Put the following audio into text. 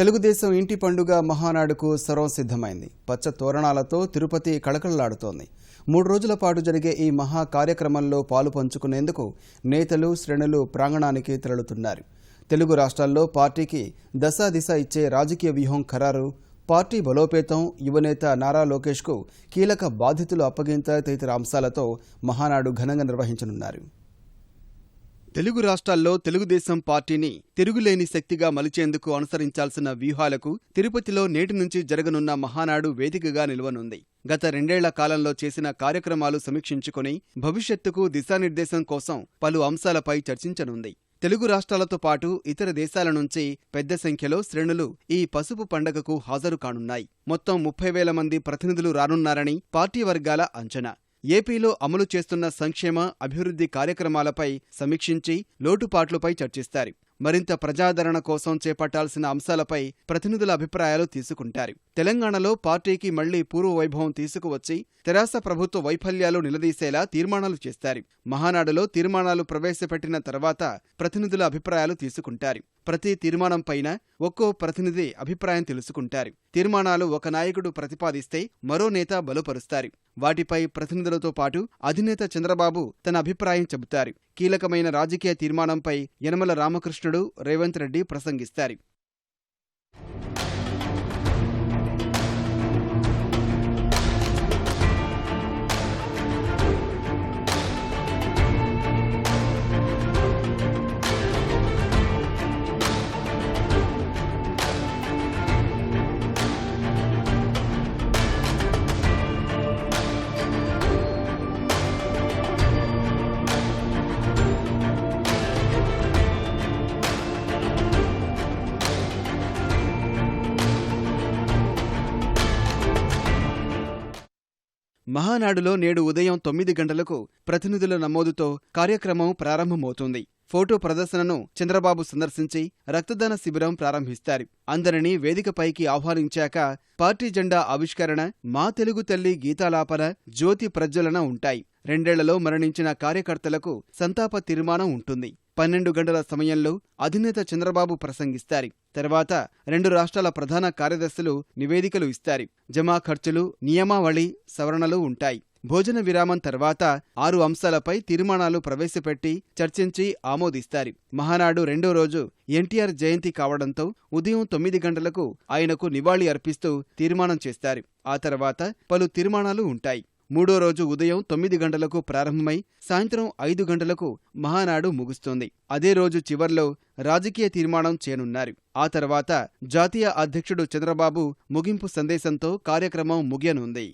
తెలుగుదేశం ఇంటి పండుగ మహానాడుకు సర్వం సిద్ధమైంది. పచ్చ తోరణాలతో తిరుపతి కళకళలాడుతోంది. 3 రోజుల పాటు జరిగే ఈ మహా కార్యక్రమంలో పాలు పంచుకునేందుకు నేతలు శ్రేణులు ప్రాంగణానికి తరలుతున్నారు. తెలుగు రాష్ట్రాల్లో పార్టీకి దశాదిశ ఇచ్చే రాజకీయ వ్యూహం ఖరారు, పార్టీ బలోపేతం, యువనేత నారా లోకేష్కు కీలక బాధ్యతలు అప్పగింత తదితర అంశాలతో మహానాడు ఘనంగా నిర్వహించనున్నారు. తెలుగు రాష్ట్రాల్లో తెలుగుదేశం పార్టీని తిరుగులేని శక్తిగా మలిచేందుకు అనుసరించాల్సిన వ్యూహాలకు తిరుపతిలో నేటి నుంచి జరగనున్న మహానాడు వేదికగా నిలవనుంది. గత 2 ఏళ్ల కాలంలో చేసిన కార్యక్రమాలు సమీక్షించుకుని భవిష్యత్తుకు దిశానిర్దేశం కోసం పలు అంశాలపై చర్చించనుంది. తెలుగు రాష్ట్రాలతో పాటు ఇతర దేశాల నుంచి పెద్ద సంఖ్యలో శ్రేణులు ఈ పసుపు పండగకు హాజరు కానున్నాయి. మొత్తం 30,000 మంది ప్రతినిధులు రానున్నారని పార్టీ వర్గాల అంచనా. ఏపీలో అమలు చేస్తున్న సంక్షేమ, అభివృద్ధి కార్యక్రమాలపై సమీక్షించి లోటుపాట్లపై చర్చిస్తారు. మరింత ప్రజాదరణ కోసం చేపట్టాల్సిన అంశాలపై ప్రతినిధుల అభిప్రాయాలు తీసుకుంటారు. తెలంగాణలో పార్టీకి మళ్లీ పూర్వ వైభవం తీసుకువచ్చి తెరాస ప్రభుత్వ వైఫల్యాలు నిలదీసేలా తీర్మానాలు చేస్తారు. మహానాడులో తీర్మానాలు ప్రవేశపెట్టిన తర్వాత ప్రతినిధుల అభిప్రాయాలు తీసుకుంటారు. ప్రతి తీర్మానంపైన ఒక్కో ప్రతినిధి అభిప్రాయం తెలుసుకుంటారు. తీర్మానాలు ఒక నాయకుడు ప్రతిపాదిస్తే మరో నేత బలపరుస్తారు. వాటిపై ప్రతినిధులతో పాటు అధినేత చంద్రబాబు తన అభిప్రాయం చెబుతారు. కీలకమైన రాజకీయ తీర్మానంపై యనమల రామకృష్ణుడు, రేవంత్ రెడ్డి ప్రసంగిస్తారు. మహానాడులో నేడు ఉదయం 9 గంటలకు ప్రతినిధుల నమోదుతో కార్యక్రమం ప్రారంభమవుతుంది. ఫోటో ప్రదర్శనను చంద్రబాబు సందర్శించి రక్తదాన శిబిరం ప్రారంభిస్తారు. అందరినీ వేదికపైకి ఆహ్వానించాక పార్టీ జెండా ఆవిష్కరణ, మా తెలుగు తల్లి గీతాలాపన, జ్యోతి ప్రజ్వలన ఉంటాయి. 2 ఏళ్లలో మరణించిన కార్యకర్తలకు సంతాప తీర్మానం ఉంటుంది. 12 గంటల సమయంలో అధినేత చంద్రబాబు ప్రసంగిస్తారు. తర్వాత 2 రాష్ట్రాల ప్రధాన కార్యదర్శులు నివేదికలు ఇస్తారు. జమా ఖర్చులు, నియమావళి సవరణలు ఉంటాయి. భోజన విరామం తర్వాత 6 అంశాలపై తీర్మానాలు ప్రవేశపెట్టి చర్చించి ఆమోదిస్తారు. మహానాడు 2వ రోజు ఎన్టీఆర్ జయంతి కావడంతో ఉదయం 9 గంటలకు ఆయనకు నివాళి అర్పిస్తూ తీర్మానం చేస్తారు. ఆ తర్వాత పలు తీర్మానాలు ఉంటాయి. 3వ రోజు ఉదయం 9 గంటలకు ప్రారంభమై సాయంత్రం 5 గంటలకు మహానాడు ముగుస్తుంది. అదే రోజు చివర్లో రాజకీయ తీర్మానం చేయనున్నారు. ఆ తర్వాత జాతీయ అధ్యక్షుడు చంద్రబాబు ముగింపు సందేశంతో కార్యక్రమం ముగియనుంది.